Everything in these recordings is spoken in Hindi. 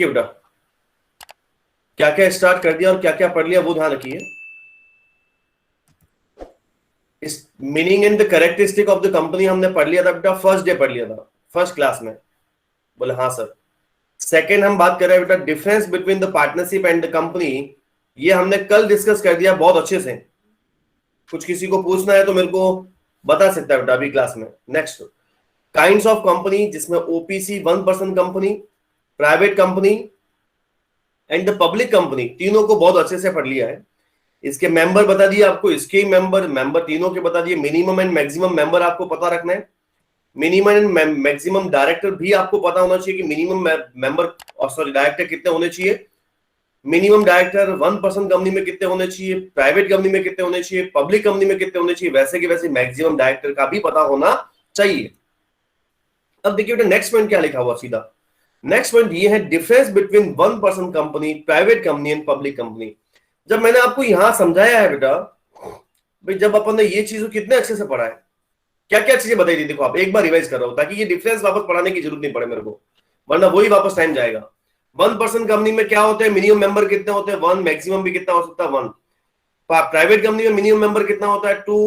देखिए बेटा, क्या क्या स्टार्ट कर दिया और क्या क्या पढ़ लिया वो ध्यान रखिए। इस meaning and the characteristic of the company हमने पढ़ लिया था बेटा, फर्स्ट डे पढ़ लिया था, फर्स्ट क्लास में। बोले हाँ सर। सेकेंड हम बात कर रहे हैं बेटा difference between the partnership and the company, ये हमने कल डिस्कस कर दिया बहुत अच्छे से। कुछ किसी को पूछना है तो मेरे को बता सकता है बेटा अभी क्लास में। नेक्स्ट, काइंड्स ऑफ कंपनी, जिसमें OPC 1% company, private company and the public company, तीनों को बहुत अच्छे से पढ़ लिया है। इसके मेंबर बता दिए आपको, इसके मेंबर तीनों के बता दिए। मिनिमम एंड मैक्सिमम मेंबर आपको पता रखना है। मिनिमम एंड मैक्सिमम डायरेक्टर भी आपको पता होना चाहिए कि मिनिमम मेंबर और सॉरी डायरेक्टर कितने होने चाहिए। मिनिमम डायरेक्टर 1% कंपनी में कितने होने चाहिए, प्राइवेट कंपनी में कितने होने चाहिए, पब्लिक कंपनी में कितने होने चाहिए, वैसे के वैसे मैक्सिमम डायरेक्टर का भी पता होना चाहिए। अब देखिए बेटा नेक्स्ट पॉइंट क्या लिखा हुआ सीधा। नेक्स्ट पॉइंट ये है difference between 1% company, private company and public company. जब मैंने आपको यहां समझाया है बेटा, भाई जब अपन ने ये चीज कितने अच्छे से पढ़ा है, क्या क्या चीजें बताई थी, देखो आप एक बार रिवाइज कर रहा हूं ताकि ये डिफरेंस वापस पढ़ाने की जरूरत नहीं पड़े मेरे को, वरना वही वापस टाइम जाएगा। 1% कंपनी में क्या होता है, मिनिमम मेंबर कितने होते हैं 1, मैक्सिमम भी कितना हो सकता है 1। प्राइवेट कंपनी में मिनिमम मेंबर कितना होता है 2,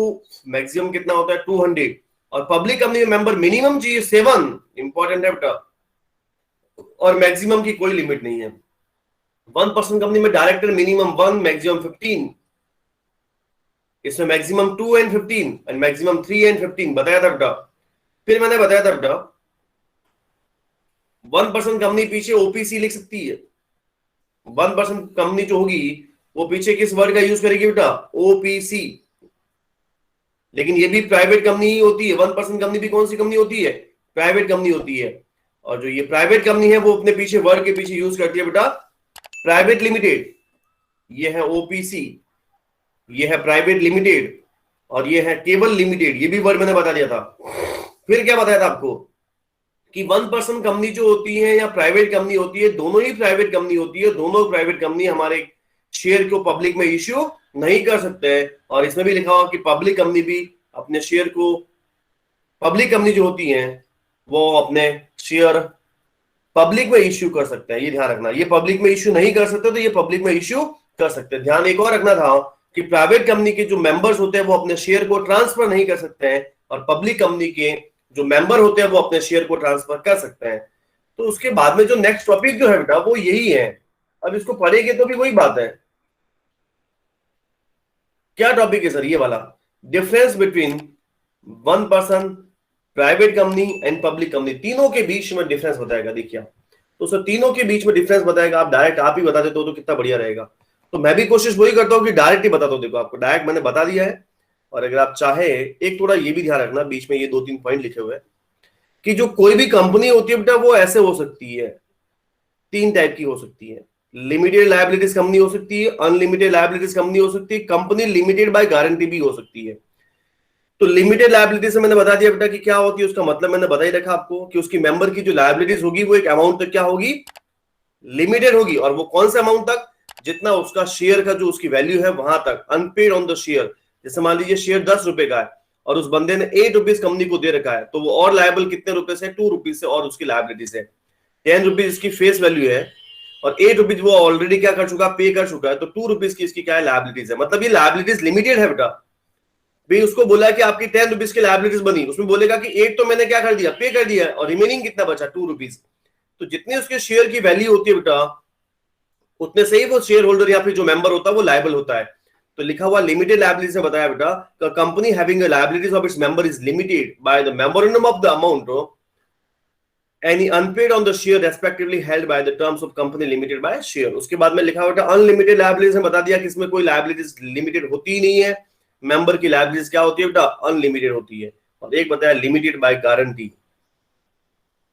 मैक्सिमम कितना होता है 200। और पब्लिक कंपनी में मेंबर मिनिमम चाहिए 7, इंपॉर्टेंट है बेटा, और मैक्सिमम की कोई लिमिट नहीं है। 1% कंपनी में डायरेक्टर मिनिमम 1, मैक्सिमम 15, इसमें maximum 2 and 15 and maximum 3 and 15 बताया था बेटा। फिर मैंने बताया था बेटा 1% कंपनी पीछे ओपीसी लिख सकती है। 1% कंपनी जो होगी वो पीछे किस वर्ड का यूज करेगी बेटा, ओपीसी। लेकिन ये भी प्राइवेट कंपनी ही होती है। 1% कंपनी भी कौन सी कंपनी होती है, प्राइवेट कंपनी होती है। और जो ये प्राइवेट कंपनी है वो अपने पीछे वर्ड के पीछे यूज करती है बेटा प्राइवेट लिमिटेड। ये है ओपीसी, ये है प्राइवेट लिमिटेड, और ये है केवल लिमिटेड। ये भी वर्ड मैंने बता दिया था। फिर क्या बताया था आपको कि 1% कंपनी जो होती है या प्राइवेट कंपनी होती है, दोनों ही प्राइवेट कंपनी होती है। दोनों प्राइवेट कंपनी हमारे शेयर को पब्लिक में इश्यू नहीं कर सकते हैं। और इसमें भी लिखा हुआ कि पब्लिक कंपनी भी अपने शेयर को, पब्लिक कंपनी जो होती है वो अपने शेयर पब्लिक में इश्यू कर सकते हैं। ये ध्यान रखना, ये पब्लिक में इश्यू नहीं कर सकते तो ये पब्लिक में इश्यू कर सकते हैं। ध्यान एक और रखना था कि प्राइवेट कंपनी के जो मेंबर्स होते हैं वो अपने शेयर को ट्रांसफर नहीं कर सकते हैं, और पब्लिक कंपनी के जो मेंबर होते हैं वो अपने शेयर को ट्रांसफर कर सकते हैं। तो उसके बाद में जो नेक्स्ट टॉपिक जो है बेटा वो यही है। अब इसको पढ़ेंगे तो भी वही बात है। क्या टॉपिक है सर, ये वाला difference between 1% private company and public company, तीनों के बीच में डिफरेंस बताएगा। देखिए तो सर तीनों के बीच में डिफरेंस बताएगा। आप डायरेक्ट आप ही बता देते हो तो कितना बढ़िया रहेगा। तो मैं भी कोशिश वही करता हूँ कि डायरेक्ट ही बताता हूँ। देखो आपको डायरेक्ट मैंने बता दिया है। और अगर आप चाहे एक थोड़ा ये भी ध्यान रखना, बीच में ये 2-3 पॉइंट लिखे हुए हैं कि जो कोई भी कंपनी होती है बेटा वो ऐसे हो सकती है, 3 टाइप की हो सकती है। लिमिटेड लायबिलिटीज कंपनी हो सकती है, अनलिमिटेड लायबिलिटीज कंपनी हो सकती है, कंपनी लिमिटेड बाय गारंटी भी हो सकती है। तो लिमिटेड लायबिलिटी से मैंने बता दिया बेटा कि क्या होती है, उसका मतलब मैंने बता ही रखा आपको कि उसकी मेंबर की जो लायबिलिटीज होगी वो एक अमाउंट तक क्या होगी, लिमिटेड होगी। और वो कौन सा अमाउंट तक, जितना उसका शेयर का जो उसकी वैल्यू है वहां तक, अनपेड ऑन द शेयर। जैसे मान लीजिए शेयर 10 रुपए का है और उस बंदे ने 8 रुपीज कंपनी को दे रखा है, तो वो और लायबल कितने रुपए से, 2 रुपीज से, और उसकी लायबिलिटी से 10 रुपीज इसकी फेस वैल्यू है और 8 रुपीज वो ऑलरेडी क्या कर चुका, पे कर चुका है। तो 2 रुपीज की इसकी क्या है, लायबिलिटीज है। मतलब ये लायबिलिटीज लिमिटेड है बेटा। भाई उसको बोला कि आपकी 10 रुपीज की लायबिलिटीज बनी, उसमें बोलेगा कि 8 तो मैंने क्या कर दिया, पे कर दिया, और रिमेनिंग कितना बचा 2 रुपीज। तो जितनी उसके शेयर की वैल्यू होती है बेटा उतने से ही वो शेयर होल्डर या फिर जो मेंबर होता है वो लायबल होता है। तो लिखा हुआ लिमिटेड लायबिलिटी से बताया बेटा, company having a liabilities of its member is limited by the memorandum of the amount any unpaid on the share respectively held by the terms of company limited by share. उसके बाद में लिखा हुआ बेटा अनलिमिटेड लायबिलिटीज में बता दिया कि इसमें कोई लायबिलिटीज लिमिटेड होती ही नहीं है। मेंबर की लायबिलिटीज क्या होती है बेटा, अनलिमिटेड होती है। और एक बताया लिमिटेड बाय गारंटी,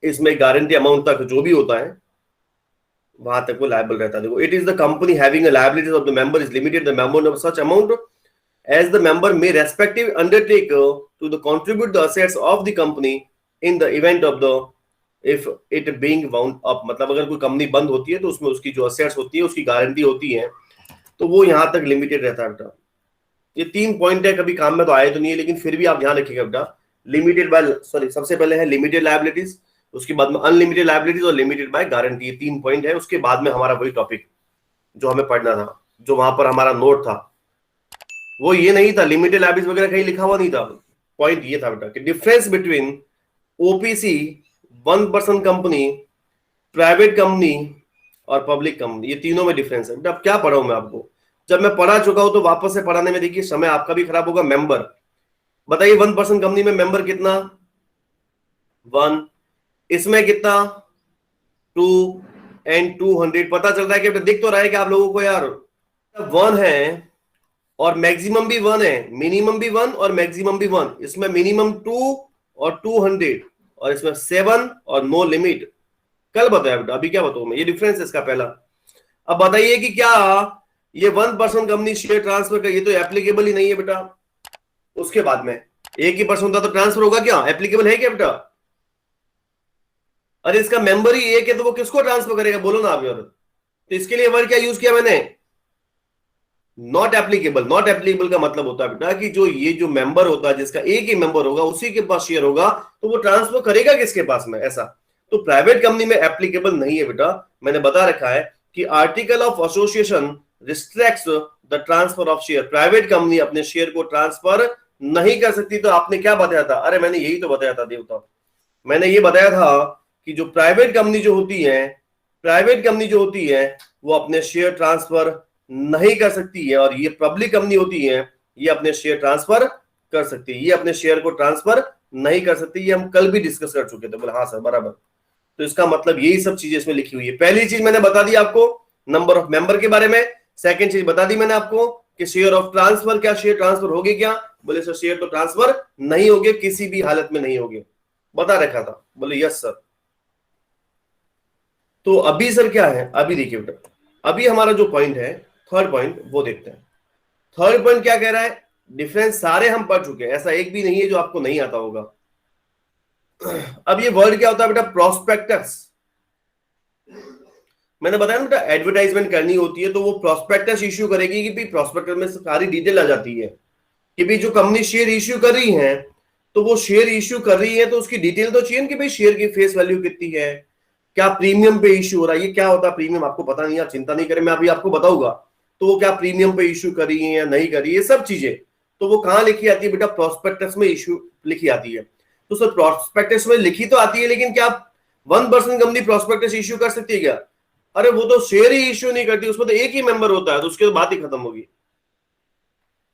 इसमें गारंटी अमाउंट तक जो भी होता है वहां तक वो लायबल रहता है। देखो it is the company having a liabilities of the member is limited the amount of such amount as the member may respective undertake to the contribute the assets of the company in the event of the if it being wound up. मतलब अगर कोई कंपनी बंद होती है तो उसमें उसकी जो असेट्स होती है उसकी गारंटी होती है, तो वो यहां तक लिमिटेड रहता है बेटा। ये 3 पॉइंट है, कभी काम में तो आए तो नहीं है, लेकिन फिर भी आप ध्यान रखिएगा बेटा। लिमिटेड बाय, सॉरी सबसे पहले है लिमिटेड लायबिलिटीज, उसके बाद में अनलिमिटेड लायबिलिटीज और लिमिटेड बाय गारंटी, ये 3 पॉइंट है। उसके बाद में हमारा वही टॉपिक जो हमें पढ़ना था, जो वहां पर हमारा नोट था वो ये नहीं था, लिमिटेड लायबिलिटीज वगैरह कहीं लिखा हुआ नहीं था। पॉइंट ये था बेटा कि difference between OPC, 1% company, private company और पब्लिक कंपनी, ये तीनों में डिफरेंस है। अब क्या पढ़ाऊं मैं आपको, जब मैं पढ़ा चुका हूं तो वापस से पढ़ाने में देखिए समय आपका भी खराब होगा। मेंबर बताइए, 1% कंपनी में मेंबर कितना, 1, इसमें कितना, 2 एंड 200। पता चल रहा है कि दिख तो रहा है कि आप लोगों को यार 1 है और मैक्सिमम भी 1 है, मिनिमम भी 1 और मैक्सिमम भी 1। इसमें मिनिमम 2 और 200 और इसमें 7 और नो लिमिट। कल बताया बेटा, अभी क्या बताऊं मैं, ये डिफरेंस है इसका पहला। अब बताइए कि क्या ये 1% कंपनी शेयर ट्रांसफर का, ये तो एप्लीकेबल ही नहीं है बेटा। उसके बाद में 1% होता तो ट्रांसफर होगा क्या, एप्लीकेबल है क्या बेटा? अरे इसका मेंबर ही 1 है तो वो किसको ट्रांसफर करेगा, बोलो ना आप यार। तो इसके लिए वर्ड क्या यूज किया मैंने, नॉट एप्लीकेबल। नॉट एप्लीकेबल का मतलब होता है बेटा कि जो ये जो मेंबर होता है, जिसका एक ही मेंबर होगा, उसी के पास शेयर होगा, तो वो ट्रांसफर करेगा किसके पास में, ऐसा। तो प्राइवेट कंपनी में एप्लीकेबल नहीं है बेटा। मैंने बता रखा है कि article of association restricts the transfer of share. Private company अपने शेयर को ट्रांसफर नहीं कर सकती। तो आपने क्या बताया था, अरे मैंने यही तो बताया था देवता, मैंने ये बताया था कि जो प्राइवेट कंपनी जो होती है, प्राइवेट कंपनी जो होती है वो अपने शेयर ट्रांसफर नहीं कर सकती है, और ये पब्लिक कंपनी होती है ये अपने शेयर ट्रांसफर कर सकती है। ये अपने शेयर को ट्रांसफर नहीं कर सकती, ये हम कल भी डिस्कस कर चुके थे। बोले हाँ सर बराबर। तो इसका मतलब यही सब चीजें इसमें लिखी हुई है। पहली चीज मैंने बता दी आपको नंबर ऑफ मेंबर के बारे में। सेकंड चीज बता दी मैंने आपको कि शेयर ऑफ ट्रांसफर, क्या शेयर ट्रांसफर होगी क्या? बोले सर शेयर तो ट्रांसफर नहीं होगे, किसी भी हालत में नहीं होगे, बता रखा था। बोले यस सर। तो अभी सर क्या है, अभी देखिए बेटा, अभी हमारा जो पॉइंट है, थर्ड पॉइंट, वो देखते हैं। थर्ड पॉइंट क्या कह रहा है, डिफरेंस सारे हम पढ़ चुके हैं, ऐसा एक भी नहीं है जो आपको नहीं आता होगा। अब ये वर्ड क्या होता है बेटा, प्रोस्पेक्टस। मैंने बताया ना बेटा, एडवर्टाइजमेंट करनी होती है तो वो प्रोस्पेक्टस इश्यू करेगी कि भाई प्रोस्पेक्टस में सारी डिटेल आ जाती है कि भाई जो कंपनी शेयर इश्यू कर रही है, तो वो शेयर इश्यू कर रही है तो उसकी डिटेल तो चाहिए कि भाई शेयर की फेस वैल्यू कितनी है, क्या प्रीमियम पे इश्यू हो रहा है। ये क्या होता है प्रीमियम, आपको पता नहीं, आप चिंता नहीं करें, मैं अभी आपको बताऊंगा। तो वो क्या प्रीमियम पे इश्यू कर रही है या नहीं कर रही है, ये सब चीजें तो वो कहां लिखी आती है बेटा, प्रोस्पेक्टस में इश्यू लिखी आती है। तो सर प्रोस्पेक्टस में लिखी तो आती है, लेकिन क्या 1% कंपनी प्रोस्पेक्टस इश्यू कर सकती है क्या? अरे वो तो शेयर ही इश्यू नहीं करती, उसमें तो एक ही मेंबर होता है, तो उसके बात ही खत्म होगी।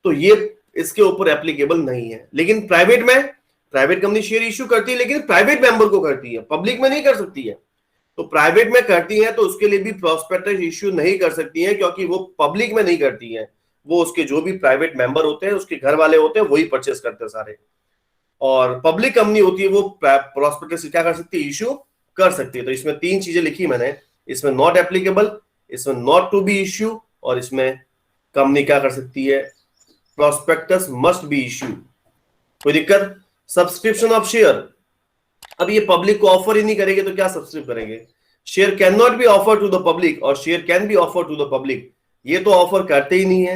तो ये इसके ऊपर एप्लीकेबल नहीं है। लेकिन प्राइवेट में, प्राइवेट कंपनी शेयर इश्यू करती है लेकिन प्राइवेट मेंबर को करती है, पब्लिक में नहीं कर सकती है। तो प्राइवेट में करती है तो उसके लिए भी प्रोस्पेक्टस इश्यू नहीं कर सकती है, क्योंकि वो पब्लिक में नहीं करती है। वो उसके जो भी प्राइवेट मेंबर होते हैं, उसके घर वाले होते हैं, वही परचेस करते हैं सारे। और पब्लिक कंपनी होती है वो प्रोस्पेक्टस क्या कर सकती है, इश्यू कर सकती है। तो इसमें 3 चीजें लिखी मैंने, इसमें नॉट एप्लीकेबल, इसमें नॉट टू बी इश्यू, और इसमें कंपनी क्या कर सकती है, प्रोस्पेक्टस मस्ट बी इश्यू। कोई दिक्कत? सब्सक्रिप्शन ऑफ शेयर, अब ये पब्लिक को ऑफर ही नहीं करेंगे तो क्या सब्सक्राइब करेंगे? Share can not be offer to the public और share can be offer to the public. ये तो ऑफर करते ही नहीं है,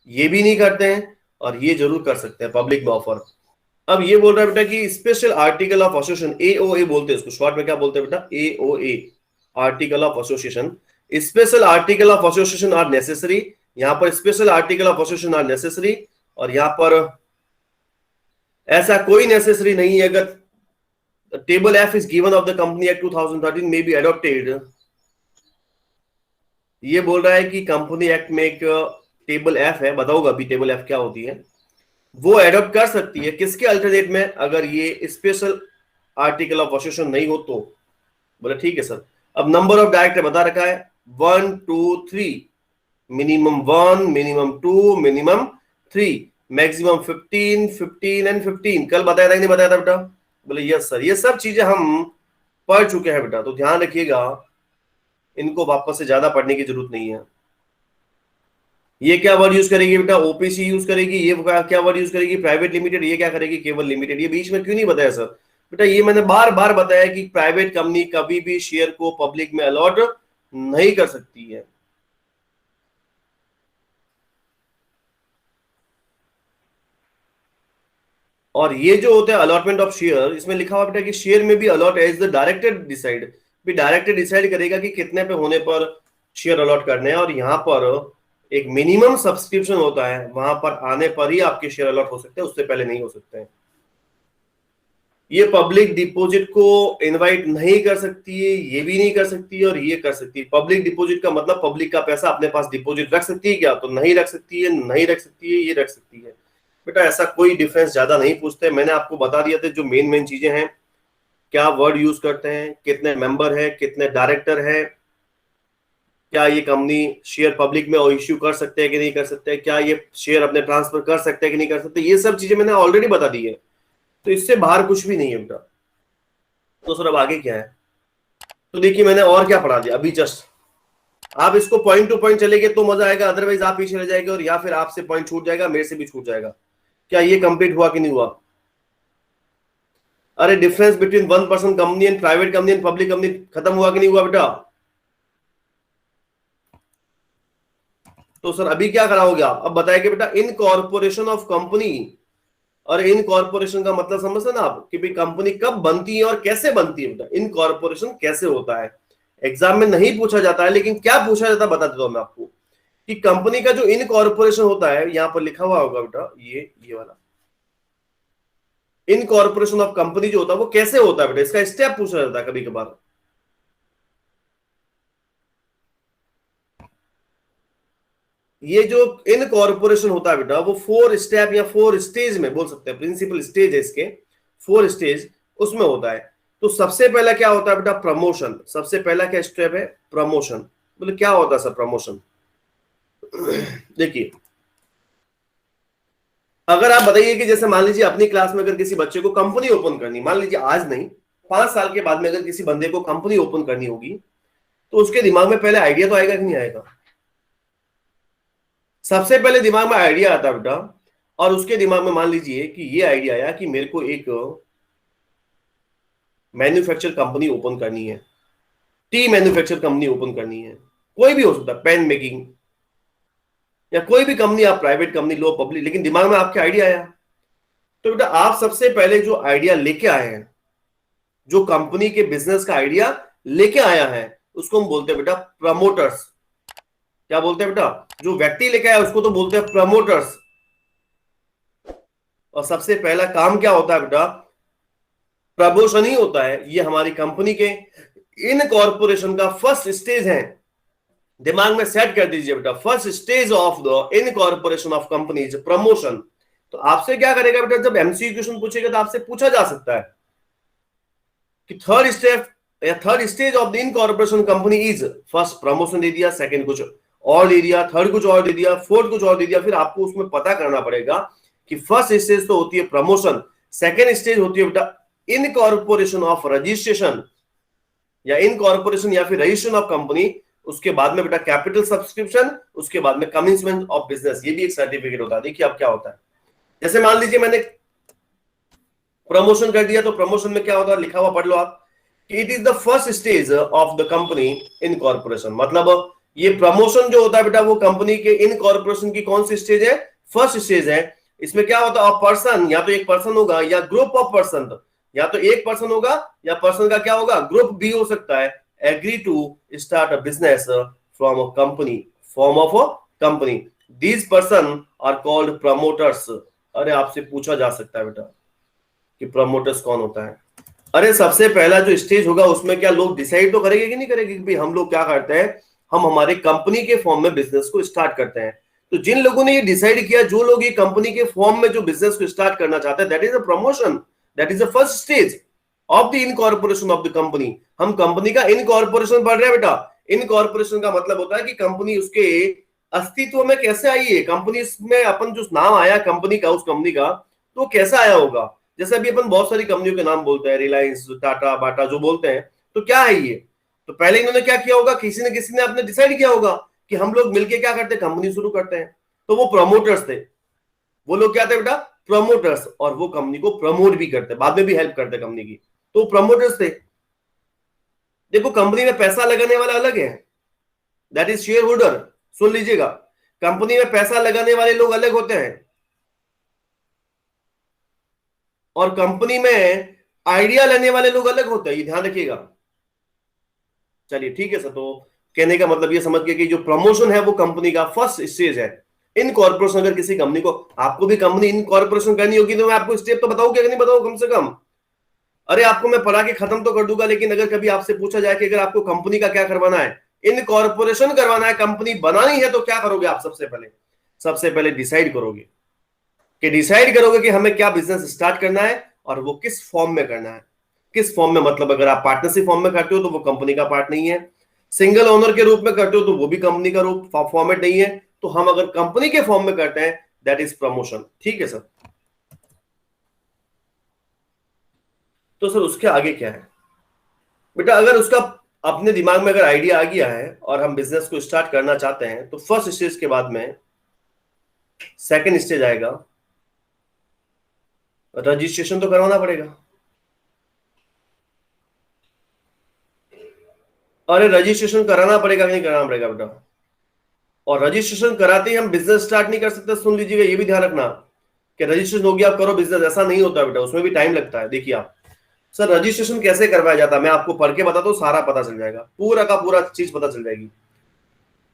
ये भी नहीं करते हैं, और ये जरूर कर सकते हैं पब्लिक में ऑफर। अब ये बोल रहा है बेटा कि special article of association, AOA बोलते हैं इसको, शॉर्ट में क्या बोलते हैं बेटा, AOA, article of association. Special article of association are necessary, यहां पर special article of association are necessary, और यहां पर ऐसा कोई नेसेसरी नहीं है। अगर table F is given of the company act 2013 may be adopted, ये बोल रहा है कि कंपनी एक्ट में एक टेबल एफ है, बताऊंगा अभी टेबल एफ क्या होती है, वो एडॉप्ट कर सकती है किसके अल्टरनेट में, अगर ये स्पेशल आर्टिकल ऑफ एसोसिएशन नहीं हो तो। बोले ठीक है सर। अब नंबर ऑफ डायरेक्टर बता रखा है 1 2 3, minimum 1, minimum 2, minimum 3, maximum 15 15 and 15। कल बताया था कि नहीं बताया था बेटा? बोले यस सर। ये सब चीजें हम पढ़ चुके हैं बेटा, तो ध्यान रखिएगा, इनको वापस से ज्यादा पढ़ने की जरूरत नहीं है। ये क्या वर्ड यूज करेगी बेटा, ओपीसी यूज करेगी। ये क्या वर्ड यूज करेगी, प्राइवेट लिमिटेड। ये क्या करेगी, केवल लिमिटेड। ये बीच में क्यों नहीं बताया सर? बेटा ये मैंने बार बार बताया कि प्राइवेट कंपनी कभी भी शेयर को पब्लिक में अलॉट नहीं कर सकती है। और ये जो होता है अलॉटमेंट ऑफ शेयर, इसमें लिखा हुआ बेटा कि शेयर में भी allot as the director decide, भी डायरेक्टर डिसाइड करेगा कि कितने पे होने पर शेयर अलॉट करने हैं, और यहाँ पर एक मिनिमम सब्सक्रिप्शन होता है, वहां पर आने पर ही आपके शेयर अलॉट हो सकते हैं, उससे पहले नहीं हो सकते हैं। ये पब्लिक डिपॉजिट को इनवाइट नहीं कर सकती है, ये भी नहीं कर सकती है, और ये कर सकती है। पब्लिक डिपॉजिट का मतलब पब्लिक का पैसा अपने पास डिपॉजिट रख सकती है क्या? तो नहीं रख सकती है, नहीं रख सकती है, ये रख सकती है। बेटा ऐसा कोई डिफरेंस ज्यादा नहीं पूछते, मैंने आपको बता दिया था जो मेन मेन चीजें हैं, क्या वर्ड यूज करते हैं, कितने मेंबर है, कितने डायरेक्टर है, क्या ये कंपनी शेयर पब्लिक में इश्यू कर सकते हैं कि नहीं कर सकते, क्या ये शेयर अपने ट्रांसफर कर सकते हैं कि नहीं कर सकते, ये सब चीजें मैंने ऑलरेडी बता दी है, तो इससे बाहर कुछ भी नहीं है बेटा। तो सर अब आगे क्या है? तो देखिए मैंने और क्या पढ़ा दिया अभी जस्ट, आप इसको पॉइंट टू पॉइंट चलेंगे तो मजा आएगा, अदरवाइज आप पीछे रह जाएंगे, और या फिर आपसे पॉइंट छूट जाएगा, मेरे से भी छूट जाएगा। क्या ये कंप्लीट हुआ कि नहीं हुआ? अरे difference between 1% company and private company and public company खत्म हुआ कि नहीं हुआ बेटा? तो सर अभी क्या कराओगे आप? अब बताएंगे बेटा इनकॉर्पोरेशन ऑफ कंपनी, और इनकॉर्पोरेशन का मतलब समझते ना आप कि भाई कंपनी कब बनती है और कैसे बनती है बेटा, इनकॉर्पोरेशन कैसे होता है। एग्जाम में नहीं पूछा जाता है, लेकिन क्या पूछा जाता है बता देता हूं मैं आपको, कि कंपनी का जो इनकॉर्पोरेशन होता है, यहां पर लिखा हुआ होगा बेटा, ये वाला इनकॉर्पोरेशन ऑफ कंपनी जो होता है वो कैसे होता है बेटा, इसका स्टेप पूछा जाता है कभी कभार। ये जो इनकॉर्पोरेशन होता है बेटा, वो 4 स्टेप या 4 स्टेज में बोल सकते हैं, प्रिंसिपल स्टेज है इसके, 4 स्टेज उसमें होता है। तो सबसे पहला क्या होता है बेटा? प्रमोशन। सबसे पहला क्या स्टेप है? प्रमोशन। बोले क्या होता है सर प्रमोशन? देखिए अगर आप बताइए कि जैसे मान लीजिए अपनी क्लास में अगर किसी बच्चे को कंपनी ओपन करनी, मान लीजिए आज नहीं 5 साल के बाद में अगर किसी बंदे को कंपनी ओपन करनी होगी, तो उसके दिमाग में पहले आइडिया तो आएगा कि नहीं आएगा? सबसे पहले दिमाग में आइडिया आता है बेटा, और उसके दिमाग में मान लीजिए कि ये आइडिया आया कि मेरे को एक मैन्युफैक्चर कंपनी ओपन करनी है, टी मैन्युफैक्चर कंपनी ओपन करनी है, कोई भी हो सकता है, पेन मेकिंग या कोई भी कंपनी, आप प्राइवेट कंपनी लो पब्लिक, लेकिन दिमाग में आपके आइडिया आया। तो बेटा आप सबसे पहले जो आइडिया लेके आए हैं, जो कंपनी के बिजनेस का आइडिया लेके आया है, उसको हम बोलते हैं बेटा प्रमोटर्स। क्या बोलते हैं बेटा? जो व्यक्ति लेके आया उसको तो बोलते हैं प्रमोटर्स। और सबसे पहला काम क्या होता है बेटा? प्रमोशन ही होता है। ये हमारी कंपनी के इनकॉर्पोरेशन का फर्स्ट स्टेज है, दिमाग में सेट कर दीजिए बेटा, first stage of the incorporation of company is promotion. तो आपसे क्या करेगा बेटा, जब एमसीक्यू क्वेश्चन पूछेगा तो आपसे पूछा जा सकता है कि थर्ड स्टेप या third stage of the incorporation company is, first promotion दे दिया, सेकंड कुछ और दे दिया, थर्ड कुछ और दे दिया, फोर्थ कुछ और दे दिया, फिर आपको उसमें पता करना पड़ेगा कि फर्स्ट स्टेज तो होती है प्रमोशन, सेकंड स्टेज होती है बेटा इनकॉर्पोरेशन ऑफ रजिस्ट्रेशन या इनकॉर्पोरेशन या फिर रजिस्ट्रेशन ऑफ कंपनी, उसके बाद में बेटा कैपिटल सब्सक्रिप्शन, उसके बाद में कमिंसमेंट ऑफ बिजनेस, ये भी एक सर्टिफिकेट होता है। देखिए अब क्या होता है, जैसे मान लीजिए मैंने प्रमोशन कर दिया, तो प्रमोशन में क्या होता है लिखा हुआ पढ़ लो आप, कि it is the first stage of the company incorporation. मतलब ये प्रमोशन जो होता है बेटा, वो कंपनी के इनकॉर्पोरेशन की कौन सी स्टेज है? फर्स्ट स्टेज है। इसमें क्या होता है? पर्सन, या तो एक पर्सन होगा या ग्रुप ऑफ पर्सन, या तो एक पर्सन होगा या पर्सन का क्या होगा, ग्रुप भी हो सकता है, agree to start a business from a company, form of a company, these person are called promoters. अरे आपसे पूछा जा सकता है बेटा कि प्रमोटर्स कौन होता है? अरे सबसे पहला जो स्टेज होगा उसमें क्या लोग डिसाइड तो करेंगे कि नहीं करेंगे कि भाई हम लोग क्या करते हैं, हम हमारे कंपनी के फॉर्म में बिजनेस को स्टार्ट करते हैं। तो जिन लोगों ने ये डिसाइड किया, जो लोग ये कंपनी के फॉर्म में जो बिजनेस को स्टार्ट करना चाहते हैं, that is a promotion, that is the first stage of the incorporation of the company. हम कंपनी का इनकॉर्पोरेशन पढ़ रहे हैं बेटा। इनकॉर्पोरेशन का मतलब होता है कि कंपनी उसके अस्तित्व में कैसे आई है, कंपनी में अपन जो नाम आया कंपनी का, उस कंपनी का तो कैसा आया होगा। जैसे अभी अपन बहुत सारी कंपनियों के नाम बोलते हैं, रिलायंस, टाटा, बाटा जो बोलते हैं, तो क्या है ये? तो पहले इन्होंने क्या किया होगा, किसी ने आपने डिसाइड किया होगा कि हम लोग मिलके क्या करते हैं, कंपनी शुरू करते हैं। तो वो प्रमोटर्स थे, वो लोग क्या थे बेटा, प्रमोटर्स, और वो कंपनी को प्रमोट भी करते, बाद में भी हेल्प करते कंपनी की, तो प्रमोटर्स थे। देखो कंपनी में पैसा लगाने वाला अलग है, दैट इज शेयर होल्डर। सुन लीजिएगा, कंपनी में पैसा लगाने वाले लोग अलग होते हैं। और कंपनी में आइडिया लेने वाले लोग अलग होते हैं, ये ध्यान रखिएगा। चलिए ठीक है सर, तो कहने का मतलब ये समझ गए कि जो प्रमोशन है वो कंपनी का फर्स्ट स्टेज है। इन कॉर्पोरेशन, अगर किसी कंपनी को, आपको भी कंपनी इन कॉर्पोरेशन करनी होगी तो मैं आपको स्टेप तो बताऊं क्या नहीं बताऊं कम से कम? अरे आपको मैं पढ़ा के खत्म तो कर दूंगा, लेकिन अगर कभी आपसे पूछा जाए कि अगर आपको कंपनी का क्या करवाना है, इन कॉर्पोरेशन करवाना है, कंपनी बनानी है, तो क्या करोगे आप? सबसे पहले डिसाइड करोगे कि हमें क्या बिजनेस स्टार्ट करना है और वो किस फॉर्म में करना है। किस फॉर्म में मतलब, अगर आप पार्टनरशिप फॉर्म में करते हो तो वो कंपनी का पार्ट नहीं है, सिंगल ओनर के रूप में करते हो तो वो भी कंपनी का रूप फॉर्मेट नहीं है। तो हम अगर कंपनी के फॉर्म में करते हैं, दैट इज प्रमोशन। ठीक है सर। तो सर उसके आगे क्या है बेटा? अगर उसका अपने दिमाग में अगर आइडिया आ गया है और हम बिजनेस को स्टार्ट करना चाहते हैं, तो फर्स्ट स्टेज के बाद में सेकंड स्टेज आएगा, रजिस्ट्रेशन तो करवाना पड़ेगा। अरे रजिस्ट्रेशन कराना पड़ेगा कि नहीं कराना पड़ेगा बेटा? और रजिस्ट्रेशन कराते ही हम बिजनेस स्टार्ट नहीं कर सकते। सुन लीजिएगा, ये भी ध्यान रखना कि रजिस्ट्रेशन हो गया आप करो बिजनेस, ऐसा नहीं होता बेटा, उसमें भी टाइम लगता है। देखिए आप, सर रजिस्ट्रेशन कैसे करवाया जाता है मैं आपको पढ़ के बताता हूँ, सारा पता चल जाएगा, पूरा का पूरा चीज पता चल जाएगी।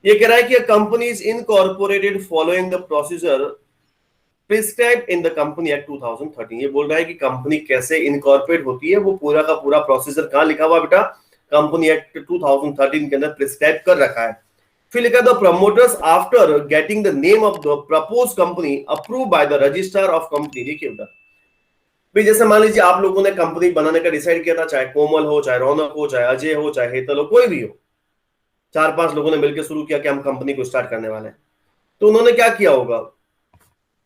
ये कह रहा है कि company is incorporated following the procedure prescribe in the company act 2013। ये बोल रहा है कि कंपनी कैसे इनकॉर्पोरेट होती है, वो पूरा का पूरा प्रोसीजर कहां लिखा हुआ बेटा? कंपनी एक्ट 2013 के अंदर प्रिस्क्राइब कर रखा है। फिर लिखा the promoters after getting the name of the propose company approve by the registrar of company. देखिए बेटा, भाई जैसे मान लीजिए आप लोगों ने कंपनी बनाने का डिसाइड किया था, चाहे कोमल हो, चाहे रौनक हो, चाहे अजय हो, चाहे हेतल हो, कोई भी हो, 4-5 लोगों ने मिलकर शुरू किया कि हम कंपनी को स्टार्ट करने वाले हैं। तो उन्होंने क्या किया होगा?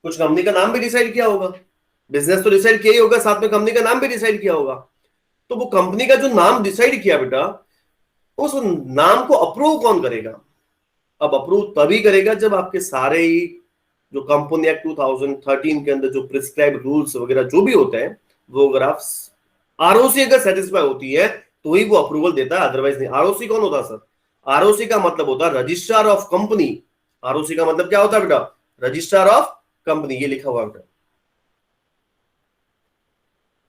कुछ कंपनी का नाम भी डिसाइड किया होगा, बिजनेस तो डिसाइड किया ही होगा, साथ में कंपनी का नाम भी डिसाइड किया होगा। तो वो कंपनी का जो नाम डिसाइड किया बेटा, उस नाम को अप्रूव कौन करेगा? अब अप्रूव तभी करेगा जब आपके सारे ही जो कंपनी एक्ट 2013 के अंदर जो प्रिस्क्राइब रूल्स वगैरह जो भी होते हैं, वो अगर आप आरओसी अगर सेटिस्फाई होती है तो ही वो अप्रूवल देता है, अदरवाइज नहीं। आरओसी कौन होता है सर? आरओसी का मतलब होता है रजिस्ट्रार ऑफ कंपनी। आरओसी का मतलब क्या होता है बेटा? Registrar of company. ये लिखा हुआ बेटा,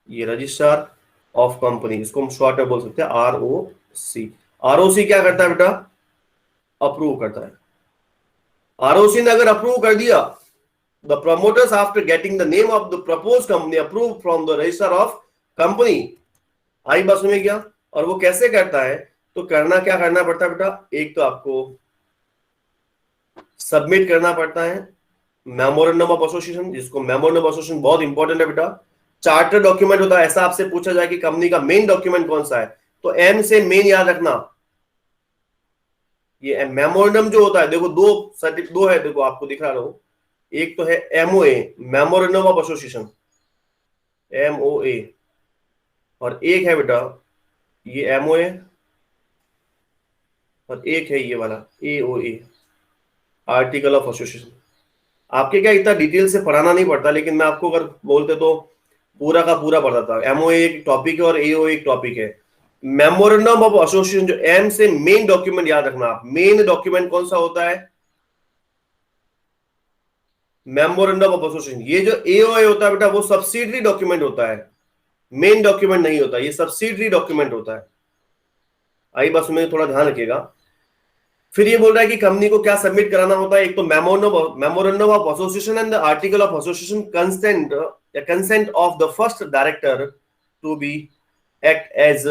ये रजिस्ट्रार ऑफ कंपनी, इसको हम शॉर्ट में बोल सकते हैं आरओसी। आरओसी क्या करता है बेटा? अप्रूव करता है। आरओसी ने अगर अप्रूव कर दिया, the promoters after getting the name of the propose company approve from the register of company. आई बात सुनिए क्या? और वो कैसे करता है? तो करना क्या करना पड़ता है बेटा? एक तो आपको सबमिट करना पड़ता है मेमोरेंडम ऑफ एसोसिएशन, जिसको मेमोरेंडम ऑफ एसोसिएशन बहुत इंपॉर्टेंट है बेटा। चार्टर डॉक्यूमेंट होता है, ऐसा आपसे पूछा जाए कि कंपनी का मेन डॉक्यूमेंट कौन सा है, तो एम से मेन याद रखना। ये मेमोरेंडम जो होता है, देखो दो है, देखो आपको दिखा रहा हूं, एक तो है MOA, memorandum of association, MOA, और एक है बेटा ये एमओए, और एक है ये वाला एओए, आर्टिकल ऑफ एसोसिएशन। आपके क्या इतना डिटेल से पढ़ाना नहीं पड़ता, लेकिन मैं आपको अगर बोलते तो पूरा का पूरा पढ़ाता। एमओए एक टॉपिक है और एओए एक टॉपिक है। मेमोरेंडम ऑफ एसोसिएशन, जो एम से मेन डॉक्यूमेंट याद रखना आप, मेन डॉक्यूमेंट कौन सा होता है? Memorandum of association. ये जो एओए होता है बेटा, वो सब्सिडरी डॉक्यूमेंट होता है, मेन डॉक्यूमेंट नहीं होता, ये सब्सिडरी डॉक्यूमेंट होता है। आई बस में थोड़ा ध्यान रखिएगा। फिर ये बोल रहा है कि कंपनी को क्या सबमिट कराना होता है? एक तो memorandum of association and the article of association, consent of the first director to be act as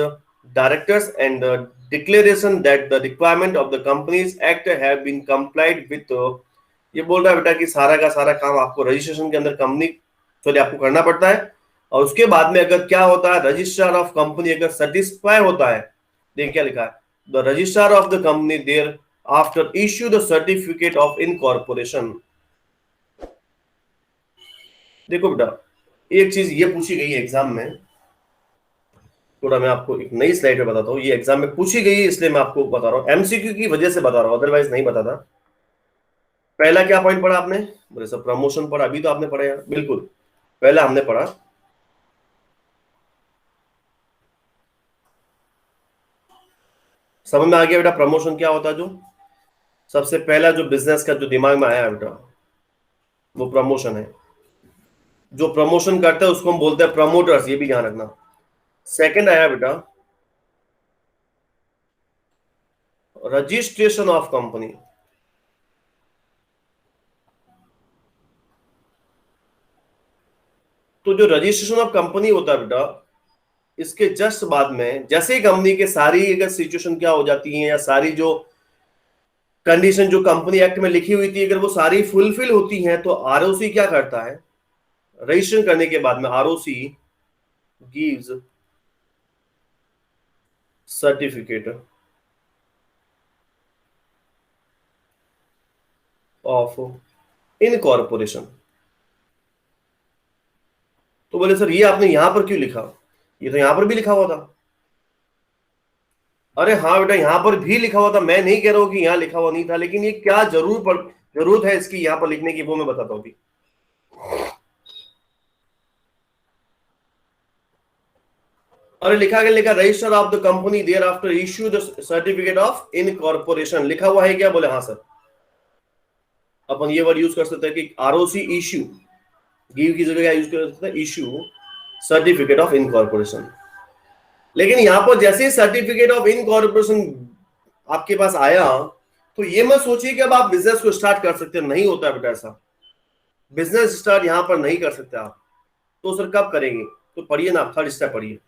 directors and the declaration that the requirement of the companies act have been complied with। ये बोल रहा है बेटा कि सारा का सारा काम आपको रजिस्ट्रेशन के अंदर कंपनी सॉरी आपको करना पड़ता है, और उसके बाद में अगर क्या होता है, रजिस्ट्रार ऑफ कंपनी अगर सेटिस्फाई होता है, देख क्या लिखा है, the registrar of the company thereafter issue the certificate of incorporation. देखो बेटा, एक चीज ये पूछी गई है एग्जाम में, थोड़ा मैं आपको एक नई स्लाइड में बताता हूँ, ये एग्जाम में पूछी गई है इसलिए मैं आपको बता रहा हूँ, एमसीक्यू की वजह से बता रहा हूँ, अदरवाइज नहीं बताता। पहला क्या पॉइंट पढ़ा आपने? बोले सब प्रमोशन पढ़ा, अभी तो आपने पढ़ा यार, बिल्कुल पहला हमने पढ़ा समझ में आ गया बेटा प्रमोशन क्या होता है। जो सबसे पहला जो बिजनेस का जो दिमाग में आया बेटा, वो प्रमोशन है। जो प्रमोशन करता है उसको हम बोलते हैं प्रमोटर्स, ये भी ध्यान रखना। सेकंड आया बेटा रजिस्ट्रेशन ऑफ कंपनी। तो जो रजिस्ट्रेशन ऑफ कंपनी होता है बेटा, इसके जस्ट बाद में जैसे ही कंपनी के सारी अगर सिचुएशन क्या हो जाती है, या सारी जो कंडीशन जो कंपनी एक्ट में लिखी हुई थी अगर वो सारी फुलफिल होती हैं, तो आरओसी क्या करता है, रजिस्ट्रेशन करने के बाद में ROC gives certificate of incorporation. तो बोले सर ये आपने यहां पर क्यों लिखा, ये तो यहां पर भी लिखा हुआ था। अरे हाँ बेटा यहां पर भी लिखा हुआ था, मैं नहीं कह रहा हूं कि यहां लिखा हुआ नहीं था, लेकिन ये क्या जरूरत है इसकी यहां पर लिखने की, वो मैं बताता हूं अभी। अरे लिखा register of the company thereafter issue the certificate of incorporation, लिखा हुआ है क्या, बोले हाँ सर। अपन ये वर्ड यूज कर सकते हैं कि आरओसी इश्यू, गिव की जगह क्या यूज कर सकते हैं, इश्यू सर्टिफिकेट ऑफ इनकॉर्पोरेशन। लेकिन यहां पर जैसे ही सर्टिफिकेट ऑफ इनकॉर्पोरेशन आपके पास आया, तो ये मत सोचिए कि अब आप बिजनेस को स्टार्ट कर सकते हैं, नहीं होता है बेटा ऐसा। बिजनेस स्टार्ट यहां पर नहीं कर सकते आप। तो सर कब करेंगे, तो पढ़िए ना, थर्ड स्टेप पढ़िए।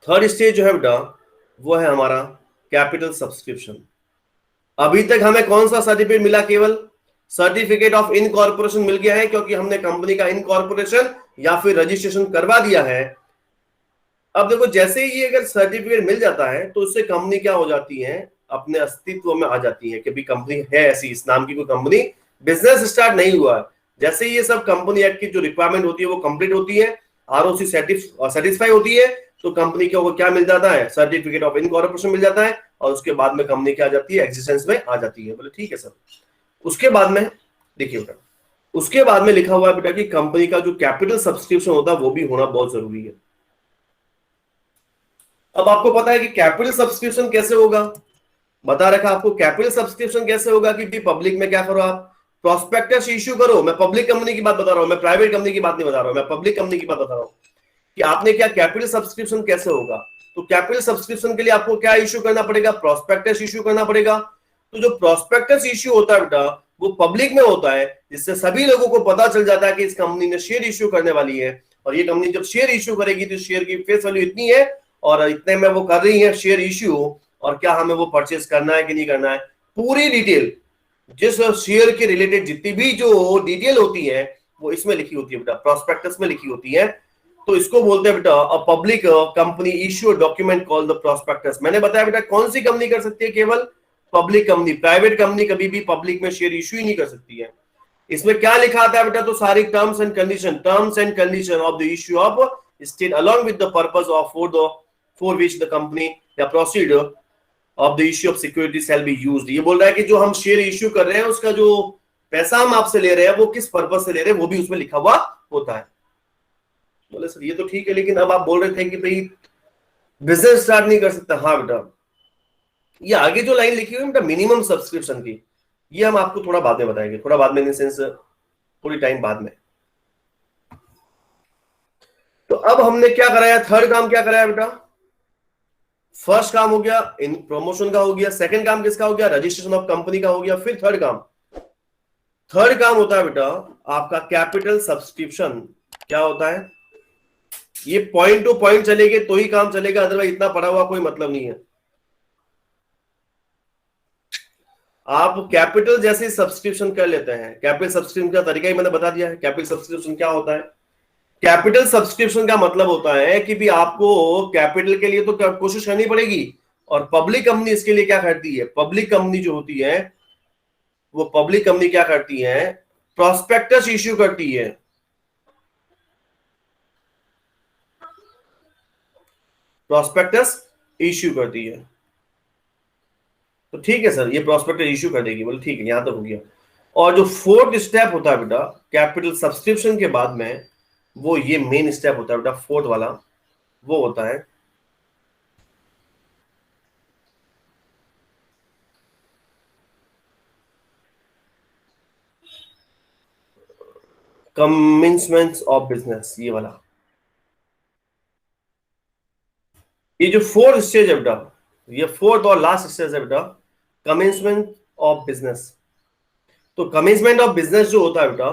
थर्ड स्टेज जो है बेटा वो है हमारा कैपिटल सब्सक्रिप्शन। अभी तक हमें कौन सा सर्टिफिकेट मिला, केवल सर्टिफिकेट ऑफ इनकॉर्पोरेशन मिल गया है, क्योंकि हमने कंपनी का इनकॉर्पोरेशन या फिर रजिस्ट्रेशन करवा दिया है। अब देखो जैसे ही अगर सर्टिफिकेट मिल जाता है तो उससे कंपनी क्या हो जाती है, अपने अस्तित्व में आ जाती है कि भी कंपनी है ऐसी, इस नाम की कोई कंपनी, बिजनेस स्टार्ट नहीं हुआ है। जैसे ही ये सब कंपनी एक्ट की जो रिक्वायरमेंट होती है वो कंप्लीट होती है, आरओसी सेटिस्फाई होती है, तो कंपनी को क्या मिल जाता है, सर्टिफिकेट ऑफ इनकॉर्पोरेशन मिल जाता है, और उसके बाद में कंपनी क्या आ जाती है, एग्जिस्टेंस में आ जाती है। बोले ठीक है सर। उसके बाद में देखिए बेटा, उसके बाद में लिखा हुआ है बेटा कि कंपनी का जो कैपिटल सब्सक्रिप्शन होता है वो भी होना बहुत जरूरी है। अब आपको पता है कि कैपिटल सब्सक्रिप्शन कैसे होगा, बता रखा आपको कैपिटल सब्सक्रिप्शन कैसे होगा कि पब्लिक में क्या करो आप, प्रोस्पेक्टस इश्यू करो। मैं पब्लिक कंपनी की बात बता रहा हूं, मैं प्राइवेट कंपनी की बात नहीं बता रहा हूं, मैं पब्लिक कंपनी की बात बता रहा हूं कि आपने क्या कैपिटल सब्सक्रिप्शन कैसे होगा। तो कैपिटल सब्सक्रिप्शन के लिए आपको क्या इश्यू करना पड़ेगा, प्रोस्पेक्टस इश्यू करना पड़ेगा। तो जो प्रोस्पेक्टस इश्यू होता है बेटा वो पब्लिक में होता है, जिससे सभी लोगों को पता चल जाता है कि इस कंपनी ने शेयर इश्यू करने वाली है, और ये कंपनी जब शेयर इश्यू करेगी तो शेयर की फेस वैल्यू इतनी है, और इतने में वो कर रही है शेयर इश्यू, और क्या हमें वो परचेज करना है कि नहीं करना है, पूरी डिटेल, जिस शेयर के रिलेटेड जितनी भी जो डिटेल होती है वो इसमें लिखी होती है बेटा, प्रोस्पेक्टस में लिखी होती है। तो इसको बोलते हैं बेटा a public company issue document called the prospectus. मैंने बताया बेटा कौन सी कंपनी कर सकती है, केवल पब्लिक कंपनी, प्राइवेट कंपनी कभी भी पब्लिक में शेयर इश्यू ही नहीं कर सकती है। इसमें क्या लिखा आता है बेटा, तो सारी terms and condition of the issue of state along with the purpose of for which the company या procedure of the issue of security shall be used. ये बोल रहा है कि जो हम शेयर इश्यू कर रहे हैं उसका जो पैसा हम आपसे ले रहे हैं वो किस पर्पस से ले रहे हैं वो भी उसमें लिखा हुआ होता है। बोले सर ये तो ठीक है, लेकिन अब आप बोल रहे थे कि भाई बिजनेस स्टार्ट नहीं कर सकता। हाँ बेटा, ये आगे जो लाइन लिखी हुई है बेटा मिनिमम सब्सक्रिप्शन की, ये हम आपको थोड़ा बाद में बताएंगे, थोड़ा बाद में इन सेंस थोड़ी टाइम बाद में। तो अब हमने क्या कराया, थर्ड काम क्या कराया बेटा, फर्स्ट काम हो गया इन प्रमोशन का हो गया, सेकंड काम किसका हो गया, रजिस्ट्रेशन ऑफ कंपनी का हो गया। फिर थर्ड काम होता है बेटा आपका कैपिटल सब्सक्रिप्शन। क्या होता है, ये पॉइंट टू पॉइंट चलेंगे तो ही काम चलेगा, अदरवाइज इतना पढ़ा हुआ कोई मतलब नहीं है। आप कैपिटल जैसे सब्सक्रिप्शन कर लेते हैं, कैपिटल सब्सक्रिप्शन का तरीका ही मैंने बता दिया है। कैपिटल सब्सक्रिप्शन क्या होता है, कैपिटल सब्सक्रिप्शन का मतलब होता है कि भी आपको कैपिटल के लिए तो कोशिश करनी पड़ेगी, और पब्लिक कंपनी इसके लिए क्या करती है, पब्लिक कंपनी जो होती है वो पब्लिक कंपनी क्या करती है, प्रोस्पेक्टस इश्यू करती है। प्रोस्पेक्टस इश्यू करती है। तो ठीक है सर, ये प्रोस्पेक्टस इश्यू कर देगी, बोले ठीक है, यहां तक हो गया। और जो फोर्थ स्टेप होता है बेटा कैपिटल सब्सक्रिप्शन के बाद में, वो ये मेन स्टेप होता है बेटा फोर्थ वाला, वो होता है कमिंसमेंट ऑफ बिजनेस, ये वाला, ये जो फोर्थ स्टेज है बेटा, ये फोर्थ और लास्ट स्टेज है बेटा, कमिंसमेंट ऑफ बिजनेस। तो कमिंसमेंट ऑफ बिजनेस जो होता है बेटा,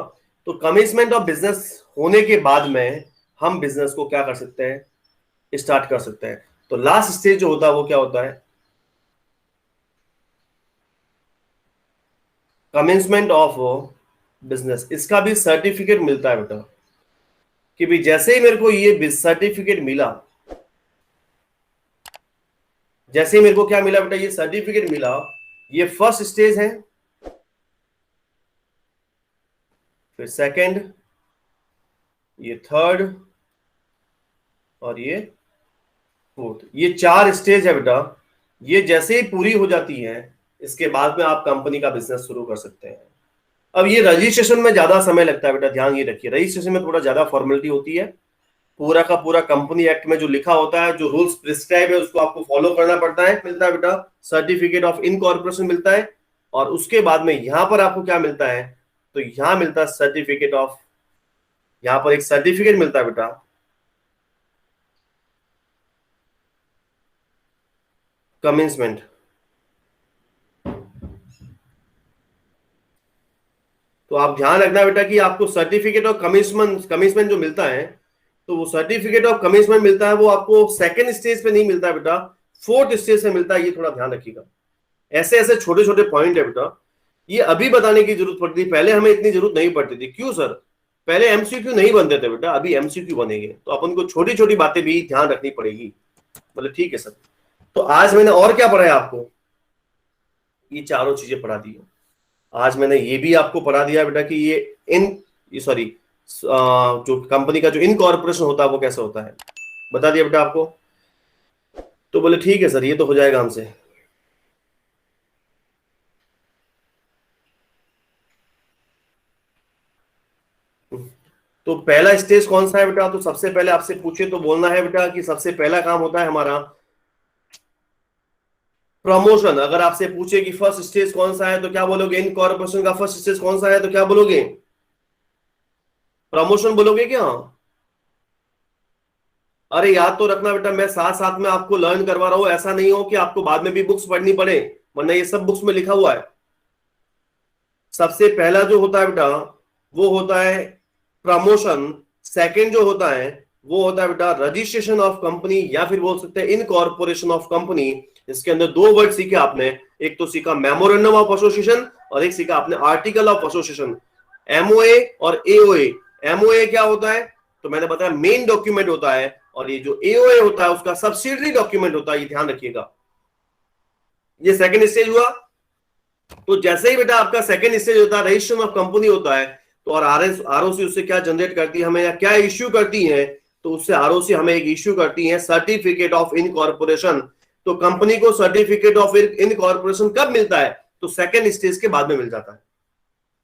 तो कमिंसमेंट ऑफ बिजनेस होने के बाद में हम बिजनेस को क्या कर सकते हैं, स्टार्ट कर सकते हैं। तो लास्ट स्टेज जो होता है वो क्या होता है, कमिंसमेंट ऑफ बिजनेस। इसका भी सर्टिफिकेट मिलता है बेटा, कि भी जैसे ही मेरे को ये सर्टिफिकेट मिला, जैसे ही मेरे को क्या मिला बेटा, ये सर्टिफिकेट मिला, ये फर्स्ट स्टेज है, फिर सेकंड, ये थर्ड, और ये फोर्थ। ये 4 स्टेज है बेटा। ये जैसे ही पूरी हो जाती है, इसके बाद में आप कंपनी का बिजनेस शुरू कर सकते हैं। अब ये रजिस्ट्रेशन में ज्यादा समय लगता है बेटा, ध्यान ये रखिए, रजिस्ट्रेशन में थोड़ा ज्यादा फॉर्मेलिटी होती है। पूरा का पूरा कंपनी एक्ट में जो लिखा होता है, जो रूल्स प्रिस्क्राइब है, उसको आपको फॉलो करना पड़ता है। मिलता है बेटा सर्टिफिकेट ऑफ इनकॉर्पोरेशन मिलता है, और उसके बाद में यहां पर आपको क्या मिलता है, तो यहां मिलता है सर्टिफिकेट ऑफ, यहां पर एक सर्टिफिकेट मिलता है बेटा, कमिंसमेंट। तो आप ध्यान रखना बेटा कि आपको सर्टिफिकेट ऑफ कमिंसमेंट जो मिलता है, तो वो सर्टिफिकेट ऑफ कमिंसमेंट मिलता है, वो आपको सेकंड स्टेज पे नहीं मिलता है बेटा, फोर्थ स्टेज पे मिलता है। ये थोड़ा ध्यान रखिएगा। ऐसे ऐसे छोटे छोटे पॉइंट है बेटा, ये अभी बताने की जरूरत पड़ती थी, पहले हमें इतनी जरूरत नहीं पड़ती थी। क्यों सर? पहले एमसीक्यू नहीं बनते थे बेटा, अभी एमसीक्यू बनेंगे, तो अपन को छोटी छोटी बातें भी ध्यान रखनी पड़ेगी। बोले ठीक है सर। तो आज मैंने और क्या पढ़ाया आपको, ये चारों चीजें पढ़ा दी। आज मैंने ये भी आपको पढ़ा दिया बेटा कि ये सॉरी, जो कंपनी का जो इनकॉर्पोरेशन होता है वो कैसे होता है, बता दिया बेटा आपको। तो बोले ठीक है सर, ये तो हो जाएगा हमसे। तो पहला स्टेज कौन सा है बेटा, तो सबसे पहले आपसे पूछे तो बोलना है बेटा कि सबसे पहला काम होता है हमारा प्रमोशन। अगर आपसे पूछे कि फर्स्ट स्टेज कौन सा है, तो क्या बोलोगे? इनकॉर्पोरेशन का फर्स्ट स्टेज कौन सा है, तो क्या बोलोगे? प्रमोशन बोलोगे क्या? अरे याद तो रखना बेटा, मैं साथ साथ में आपको लर्न करवा रहा हूं, ऐसा नहीं हो कि आपको बाद में भी बुक्स पढ़नी पड़े, वरना ये सब बुक्स में लिखा हुआ है। सबसे पहला जो होता है बेटा वो होता है प्रमोशन। सेकंड जो होता है वो होता है बेटा रजिस्ट्रेशन ऑफ कंपनी, या फिर बोल सकते हैं इनकॉर्पोरेशन ऑफ कंपनी। इसके अंदर 2 वर्ड सीखे आपने, एक तो सीखा मेमोरेंडम ऑफ एसोसिएशन, और एक सीखा आपने आर्टिकल ऑफ एसोसिएशन, एमओए और एओए। एमओए क्या होता है, तो मैंने बताया मेन डॉक्यूमेंट होता है, और ये जो एओए होता है उसका सब्सिडरी डॉक्यूमेंट होता है, ये ध्यान रखिएगा। ये सेकंड स्टेज हुआ। तो जैसे ही बेटा आपका सेकंड स्टेज होता है, रजिस्ट्रेशन ऑफ कंपनी होता है, तो और आरओसी उससे क्या जनरेट करती है हमें, या क्या इश्यू करती है, तो उससे आरओसी हमें एक इश्यू करती है सर्टिफिकेट ऑफ इनकॉर्पोरेशन। तो कंपनी को सर्टिफिकेट ऑफ इनकॉर्पोरेशन कब मिलता है, तो सेकंड स्टेज के बाद में मिल जाता है।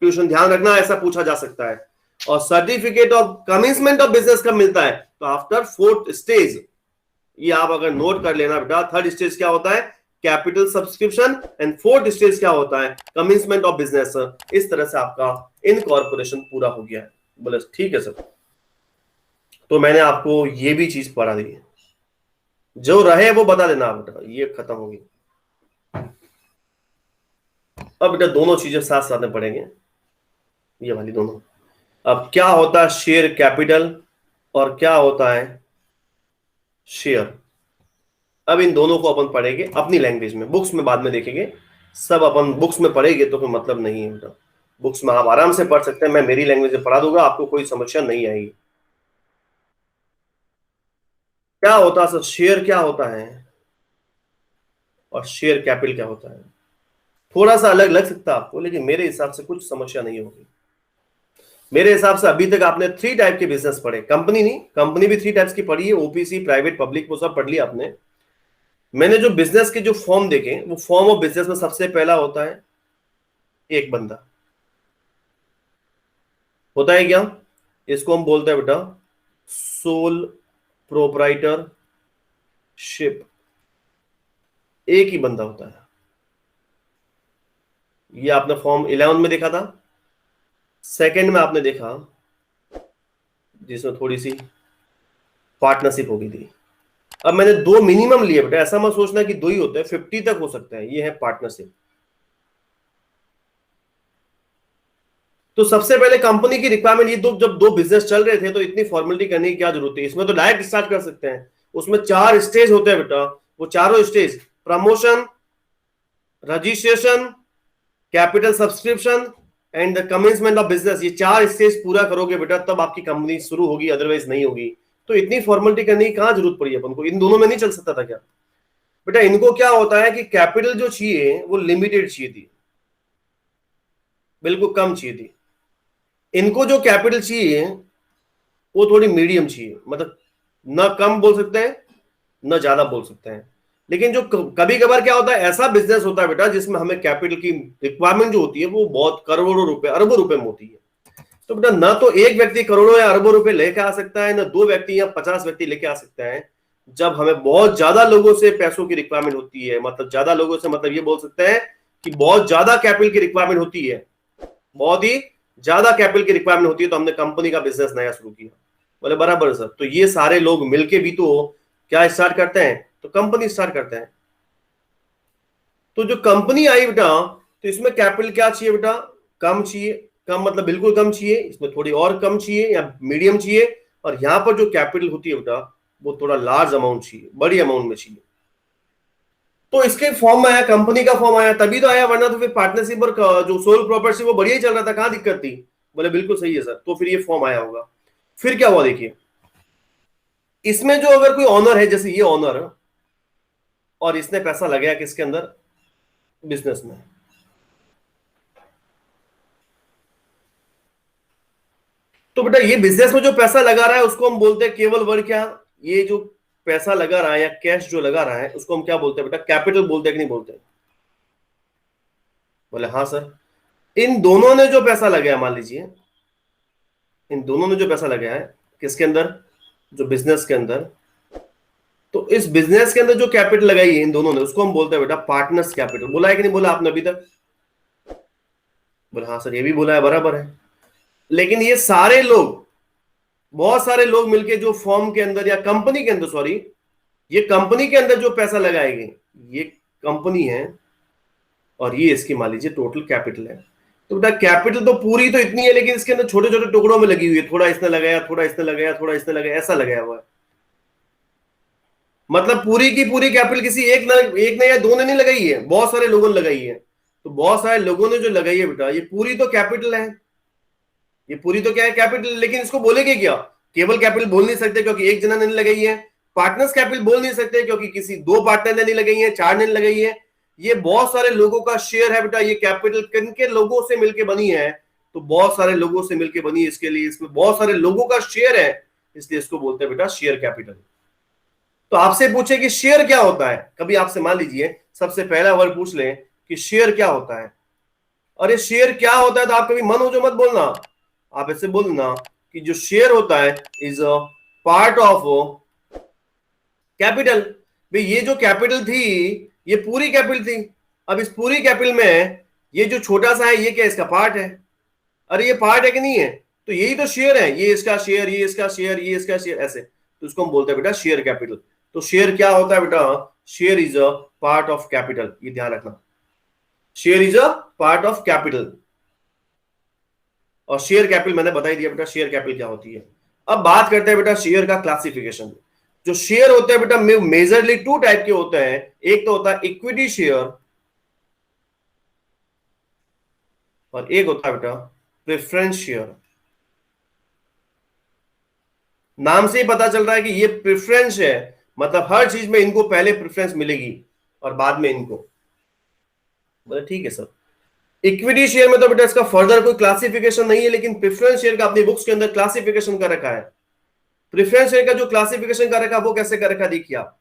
ट्यूशन ध्यान रखना, ऐसा पूछा जा सकता है। और सर्टिफिकेट ऑफ कमिंसमेंट ऑफ बिजनेस कब मिलता है, तो आफ्टर फोर्थ स्टेज। ये आप अगर नोट कर लेना बेटा, थर्ड स्टेज क्या होता है, capital subscription, and fourth stage क्या होता है, कमिंसमेंट ऑफ बिजनेस। इस तरह से आपका इनकॉर्पोरेशन पूरा हो गया है। बोले ठीक है सर। तो मैंने आपको ये भी चीज पढ़ा दी है, जो रहे वो बता देना आप बेटा, ये खत्म होगी। अब बेटा दोनों चीजें साथ साथ में पढ़ेंगे, ये वाली दोनों। अब क्या होता है शेयर कैपिटल, और क्या होता है शेयर। अब इन दोनों को अपन पढ़ेंगे अपनी लैंग्वेज में, बुक्स में बाद में देखेंगे। सब अपन बुक्स में पढ़ेंगे तो कोई मतलब नहीं है बेटा। बुक्स में आप आराम से पढ़ सकते हैं, मैं मेरी लैंग्वेज में पढ़ा दूंगा, आपको कोई समस्या नहीं आएगी। क्या होता है सर, शेयर क्या होता है और शेयर कैपिटल क्या होता है, थोड़ा सा अलग लग सकता है आपको, लेकिन मेरे हिसाब से कुछ समस्या नहीं होगी। मेरे हिसाब से अभी तक आपने 3 टाइप के बिजनेस पढ़े, कंपनी नहीं, कंपनी भी 3 टाइप्स की पढ़ी है, ओपीसी, प्राइवेट, पब्लिक, वो सब पढ़ लिया आपने। मैंने जो बिजनेस के जो फॉर्म देखे, वो फॉर्म ऑफ बिजनेस में सबसे पहला होता है एक बंदा, होता है क्या, इसको हम बोलते हैं बेटा सोल प्रोप्राइटरशिप। एक ही बंदा होता है। ये आपने फॉर्म 11 में देखा था। सेकंड में आपने देखा जिसमें थोड़ी सी पार्टनरशिप होगी थी। अब मैंने 2 मिनिमम लिए बेटा, ऐसा मत सोचना कि 2 ही होते हैं, 50 तक हो सकता है, ये है पार्टनरशिप। तो सबसे पहले कंपनी की रिक्वायरमेंट, ये जब 2 बिजनेस चल रहे थे तो इतनी फॉर्मेलिटी करने की क्या जरूरत है, इसमें तो डायरेक्ट स्टार्ट कर सकते हैं। उसमें 4 स्टेज होते हैं बेटा, वो चारों stage, promotion, registration, capital subscription and the commencement of business, ये 4 स्टेज पूरा करोगे बेटा तब आपकी कंपनी शुरू होगी, अदरवाइज नहीं होगी। तो इतनी फॉर्मेलिटी करने की कहां जरूरत पड़ी अपन को, इन दोनों में नहीं चल सकता था क्या बेटा? इनको क्या होता है कि कैपिटल जो चाहिए वो लिमिटेड चाहिए थी, बिल्कुल कम चाहिए थी। इनको जो कैपिटल चाहिए वो थोड़ी मीडियम चाहिए, मतलब ना कम बोल सकते हैं ना ज्यादा बोल सकते हैं। लेकिन जो कभी कभार क्या होता है, ऐसा बिजनेस होता है बेटा जिसमें हमें कैपिटल की रिक्वायरमेंट जो होती है वो बहुत करोड़ों रुपए, अरबों रुपए में होती है। तो बेटा ना तो एक व्यक्ति करोड़ों या अरबों रुपए लेके आ सकता है, ना 2 व्यक्ति या 50 व्यक्ति लेके आ सकते हैं। जब हमें बहुत ज्यादा लोगों से पैसों की रिक्वायरमेंट होती है, मतलब ज्यादा लोगों से मतलब ये बोल सकते हैं कि बहुत ज्यादा कैपिटल की रिक्वायरमेंट होती है, बहुत ही ज्यादा कैपिटल की रिक्वायरमेंट होती है, तो हमने कंपनी का बिजनेस नया शुरू किया। बोले बराबर सर, तो ये सारे लोग मिलके भी तो क्या स्टार्ट करते हैं, तो कंपनी स्टार्ट करते हैं। तो जो कंपनी आई बेटा, तो इसमें कैपिटल क्या चाहिए बेटा, कम चाहिए, कम मतलब बिल्कुल कम चाहिए, इसमें थोड़ी और कम चाहिए या मीडियम चाहिए, और यहां पर जो कैपिटल होती है बेटा वो थोड़ा लार्ज अमाउंट चाहिए, बड़ी अमाउंट में चाहिए। तो इसके फॉर्म में आया, कंपनी का फॉर्म आया तभी तो आया, वरना तो फिर पार्टनरशिप और जो सोल प्रॉपर्टी वो बढ़िया ही चल रहा था, कहां दिक्कत थी? बोले बिल्कुल सही है सर, तो फिर ये फॉर्म आया होगा। फिर क्या हुआ देखिए, इसमें जो अगर कोई ऑनर है, जैसे ये ऑनर, और इसने पैसा लगाया किसके अंदर, बिजनेस में, तो बेटा ये बिजनेस में जो पैसा लगा रहा है उसको हम बोलते हैं केवल वर्ड क्या, ये जो पैसा लगा रहा है या कैश जो लगा रहा है उसको हम क्या बोलते हैं बेटा, कैपिटल बोलते हैं कि नहीं बोलते? बोले हाँ सर। इन दोनों ने जो पैसा लगाया, मान लीजिए इन दोनों ने जो पैसा लगाया है किसके अंदर, जो बिजनेस के अंदर, तो इस बिजनेस के अंदर जो कैपिटल लगाई है इन दोनों ने, उसको हम बोलते हैं बेटा पार्टनर्स कैपिटल। बोला है कि नहीं बोला आपने अभी तक? बोले हाँ सर, ये भी बोला है, बराबर है। लेकिन ये सारे लोग, बहुत सारे लोग मिलके जो फॉर्म के अंदर या कंपनी के अंदर, सॉरी, ये कंपनी के अंदर जो पैसा लगाएंगे, ये कंपनी है और ये इसकी मान लीजिए टोटल कैपिटल है। तो बेटा कैपिटल तो पूरी तो इतनी है, लेकिन इसके अंदर छोटे छोटे टुकड़ों में लगी हुई है, थोड़ा इसने लगाया, थोड़ा इसने लगाया, थोड़ा इसने लगाया, ऐसा लगाया हुआ है। मतलब पूरी की पूरी कैपिटल किसी एक ने या 2 ने नहीं लगाई है, बहुत सारे लोगों ने लगाई है। तो बहुत सारे लोगों ने जो लगाई है बेटा, ये पूरी तो कैपिटल है, ये पूरी तो क्या है, कैपिटल। लेकिन इसको बोलेंगे क्या, केवल कैपिटल बोल नहीं सकते क्योंकि एक जना ने नहीं लगाई है। पार्टनर्स कैपिटल बोल नहीं सकते क्योंकि किसी 2 पार्टनर ने नहीं लगाई है, 4 ने लगाई है। ये बहुत सारे लोगों का शेयर है बेटा, ये कैपिटल किन के लोगों से मिलकर बनी है, तो बहुत सारे लोगों से मिलकर बनी है, इसके लिए इसमें बहुत सारे लोगों का शेयर है, इसलिए इसको बोलते हैं बेटा शेयर कैपिटल। तो आपसे पूछे कि शेयर क्या होता है, कभी आपसे मान लीजिए सबसे पहला वर्ड पूछ ले कि शेयर क्या होता है, अरे शेयर क्या होता है, तो आप कभी मन हो जो मत बोलना, आप ऐसे बोलना कि जो शेयर होता है is a part of capital. भाई ये जो कैपिटल थी ये पूरी कैपिटल थी, अब इस पूरी कैपिटल में ये जो छोटा सा है ये क्या, इसका पार्ट है। अरे ये पार्ट है कि नहीं है, तो यही तो शेयर है, ये इसका शेयर, ये इसका शेयर, ये इसका शेयर, ऐसे, तो उसको हम बोलते हैं बेटा शेयर कैपिटल। तो शेयर क्या होता है बेटा, share is a part of capital, ये ध्यान रखना, share is a part of capital. और शेयर कैपिटल मैंने बता ही दिया बेटा शेयर कैपिटल क्या होती है। अब बात करते हैं बेटा शेयर का क्लासिफिकेशन। जो शेयर होते हैं बेटा मेजरली 2 टाइप के होते हैं, एक तो होता है इक्विटी शेयर और एक होता है बेटा प्रेफरेंस शेयर। नाम से ही पता चल रहा है कि ये प्रेफरेंस है, मतलब हर चीज में इनको पहले प्रेफरेंस मिलेगी और बाद में इनको। बोले ठीक है सर। इक्विटी शेयर में तो बेटा इसका फर्दर कोई क्लासिफिकेशन नहीं है, लेकिन प्रेफरेंस शेयर का अपनी बुक्स के अंदर क्लासिफिकेशन कर रखा है। प्रेफरेंस शेयर का जो क्लासिफिकेशन कर रखा है वो कैसे कर रखा देखिए आप।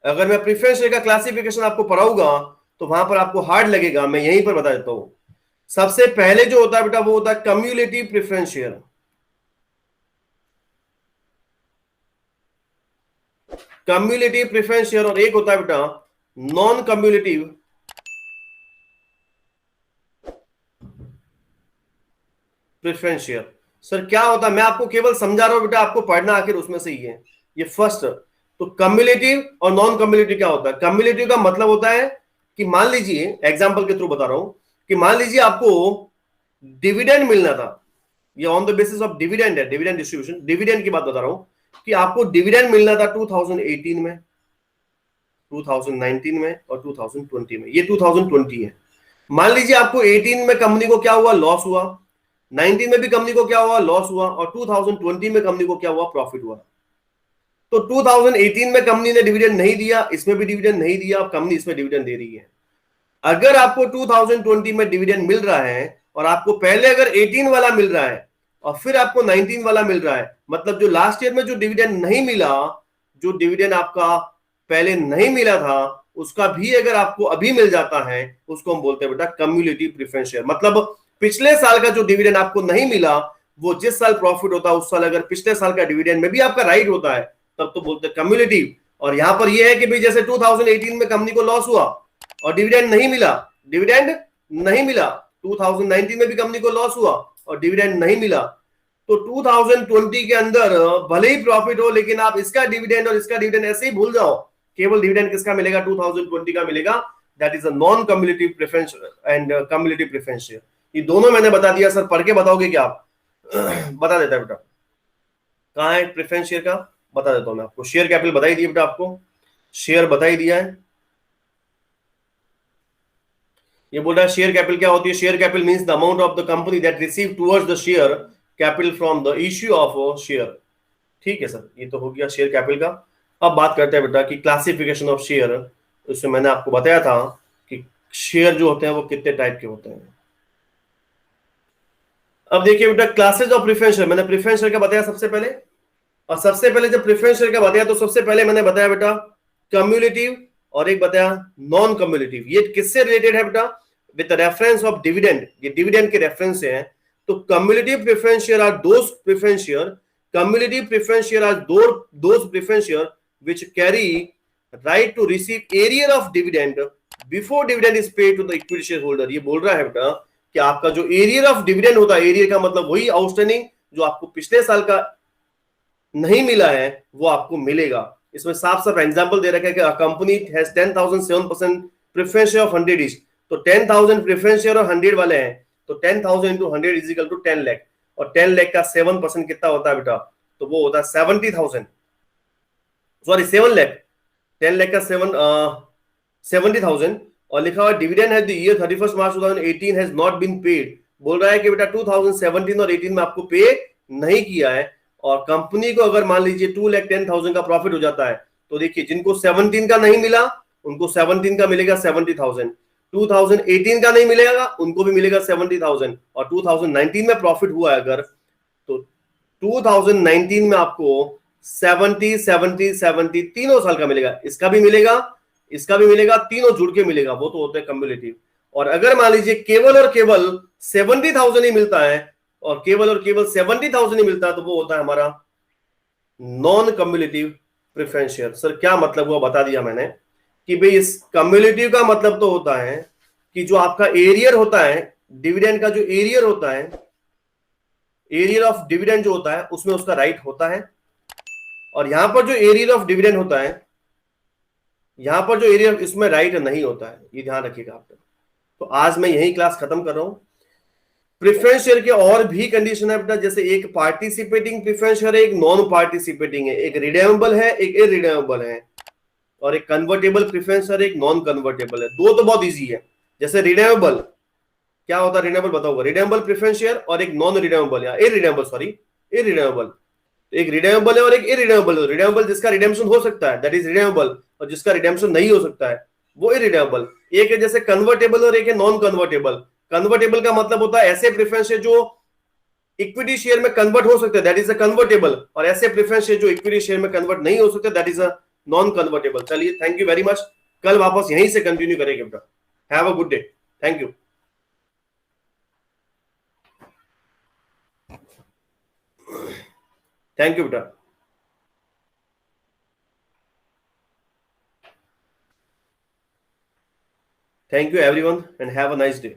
अगर मैं प्रेफरेंस शेयर का क्लासिफिकेशन आपको पढ़ाऊंगा तो वहां पर आपको हार्ड लगेगा, मैं यहीं पर बता देता हूं। सबसे पहले जो होता है बेटा वो होता है cumulative preference share. Cumulative preference share, और एक होता है बेटा non cumulative preference share. Sir क्या होता है, मैं आपको केवल समझा रहा हूं बेटा, आपको पढ़ना आखिर उसमें से ही है। ये फर्स्ट, तो कम्युलेटिव और नॉन कम्युलेटिव क्या होता है? कम्युलेटिव का मतलब होता है कि मान लीजिए, एग्जांपल के थ्रू बता रहा हूं, कि मान लीजिए आपको डिविडेंड मिलना था, ये on the basis of dividend है, डिविडेंड डिस्ट्रीब्यूशन, डिविडेंड की बात बता रहा हूं कि आपको डिविडेंड मिलना था 2018 में, 2019 में और 2020 में। ये 2020 है। मान लीजिए आपको 18 में कंपनी को क्या हुआ? लॉस हुआ। 19 में भी कंपनी को क्या हुआ? लॉस हुआ। और 2020 में कंपनी को क्या हुआ? प्रॉफिट हुआ। तो 2018 में कंपनी ने डिविडेंड नहीं दिया, इसमें भी डिविडेंड नहीं दिया, अब कंपनी इसमें डिविडेंड दे रही है। अगर आपको 2020 में डिविडेंड मिल रहा है और आपको पहले अगर 18 वाला मिल रहा है और फिर आपको 19 वाला मिल रहा है, मतलब जो लास्ट ईयर में जो डिविडेंड नहीं मिला, जो डिविडेंड आपका पहले नहीं मिला था, उसका भी अगर आपको अभी मिल जाता है, उसको हम बोलते हैं बेटा कम्युलेटिव प्रेफरेंस शेयर। मतलब पिछले साल का जो डिविडेंड आपको नहीं मिला, वो जिस साल प्रॉफिट होता है उस साल अगर पिछले साल का डिविडेंड में भी आपका राइट होता है, तब तो बोलते हैं कम्युलेटिव। और यहां पर यह है कि भाई जैसे 2018 में कंपनी को लॉस हुआ और डिविडेंड नहीं मिला, डिविडेंड नहीं मिला, 2019 में भी कंपनी को लॉस हुआ और डिविडेंड नहीं मिला, तो 2020 के अंदर भले ही प्रॉफिट हो, लेकिन आप इसका डिविडेंड और इसका डिविडेंड ऐसे ही भूल जाओ, केवल डिविडेंड किसका मिलेगा? 2020 का मिलेगा। That is a non cumulative preference and cumulative preference share. ये दोनों मैंने बता दिया। सर पढ़ के बताओगे क्या आप? बता देता है बेटा, कहां है प्रेफरेंस शेयर का? बता देता हूं मैं आपको। शेयर कैपिटल बताई दिया बेटा आपको, शेयर बताई दिया है। ये बोल रहा है शेयर कैपिटल क्या होती है? Share capital means the amount of the company that receive towards the share capital from the issue of share. ठीक है सर, ये तो हो गया शेयर कैपिटल का। अब बात करते हैं बेटा कि क्लासिफिकेशन ऑफ शेयर। उसमें मैंने आपको बताया था कि शेयर जो होते हैं वो कितने टाइप के होते हैं। अब देखिए बेटा, क्लासेज ऑफ प्रेफरेंस शेयर, मैंने प्रेफरेंस शेयर का बताया सबसे पहले। और सबसे पहले जब प्रेफरेंस शेयर का बताया तो सबसे पहले मैंने बताया बेटा कम्युलेटिव और एक बताया नॉन कम्युलेटिव। ये किससे रिलेटेड है बेटा? विद रेफरेंस ऑफ डिविडेंड, ये डिविडेंड के रेफरेंस से है। तो cumulative preference share are those preference share, cumulative preference share are those preference share which carry right to receive arrear of dividend before dividend is paid to the equity shareholder। ये बोल रहा है बेटा कि आपका जो एरियर ऑफ डिविडेंड होता है, एरियर का मतलब वही आउटस्टैंडिंग जो आपको पिछले साल का नहीं मिला है वो आपको मिलेगा। इसमें साफ साफ एग्जांपल दे रखा है कि company has 10,000 7% preference share of 100 is, तो 10,000 प्रेफरेंस शेयर और 100 वाले हैं, तो 10,000 into 100 is equal to 10 lakh. और 10 लाख का 7% कितना होता है बेटा? तो वो होता है 70,000, सॉरी 7 लाख। 10 लाख का 70,000 और लिखा हुआ डिविडेंड है the year 31 March 2018 has not been paid. बोल रहा है कि बेटा 2017 और 18 में आपको पे नहीं किया है। और कंपनी को अगर मान लीजिए 2,10,000 का प्रॉफिट हो जाता है, तो देखिए जिनको 17 का नहीं मिला उनको 17 का मिलेगा 70,000, 2018 का नहीं मिलेगा उनको भी मिलेगा 70,000, और 2019 में प्रॉफिट हुआ है अगर, तो 2019 में आपको 70 70 70 तीनों साल का मिलेगा, इसका भी मिलेगा, इसका भी मिलेगा, तीनों जुड़ के मिलेगा, वो तो होता है कम्युलेटिव। और अगर मान लीजिए केवल और केवल 70,000 ही मिलता है और केवल 70,000 ही मिलता है, तो वो होता है हमारा non cumulative preference share. Sir क्या मतलब हुआ? बता दिया मैंने कि भाई इस कम्युलेटिव का मतलब तो होता है कि जो आपका एरियर होता है, डिविडेंड का जो एरियर होता है, एरियर ऑफ डिविडेंड जो होता है उसमें उसका राइट होता है। और यहां पर जो एरियर ऑफ डिविडेंड होता है, यहां पर जो एरियर इसमें राइट नहीं होता है, ये ध्यान रखिएगा आप। तो आज मैं यही क्लास खत्म कर रहा हूं। प्रेफरेंस शेयर के और भी कंडीशन है बेटा, जैसे एक पार्टिसिपेटिंग प्रेफरेंस शेयर है, एक नॉन पार्टिसिपेटिंग है, एक रिडेमेबल है, एक इरिडेमेबल है, और एक कन्वर्टेबल प्रेफरेंस शेयर, एक नॉन कन्वर्टेबल है। दो तो बहुत इजी है। जैसे रिडेमेबल क्या होता है? रिडेमेबल बताऊंगा, रिडेमेबल प्रेफरेंस शेयर और एक नॉन रिडेमेबल या इरिडेमेबल, सॉरी इरिडेमेबल। एक रिडेमेबल है और एक इरिडेमेबल है। रिडेमेबल जिसका रिडेम्पशन हो सकता है दैट इज रिडेमेबल, और जिसका रिडेम्पशन नहीं हो सकता है वो इरिडेमेबल। एक है जैसे कन्वर्टेबल और एक है नॉन कन्वर्टेबल। कन्वर्टेबल का मतलब होता है ऐसे प्रेफरेंस है जो इक्विटी शेयर में कन्वर्ट हो सकते हैं, दैट इज अ कन्वर्टेबल, और ऐसे प्रेफरेंस है जो इक्विटी शेयर में कन्वर्ट नहीं हो सकते, that is a non convertible. चलिए थैंक यू वेरी मच, कल वापस यहीं से कंटिन्यू करेंगे बेटा। Have a good day, thank you. Thank you बेटा। Thank you everyone and have a nice day.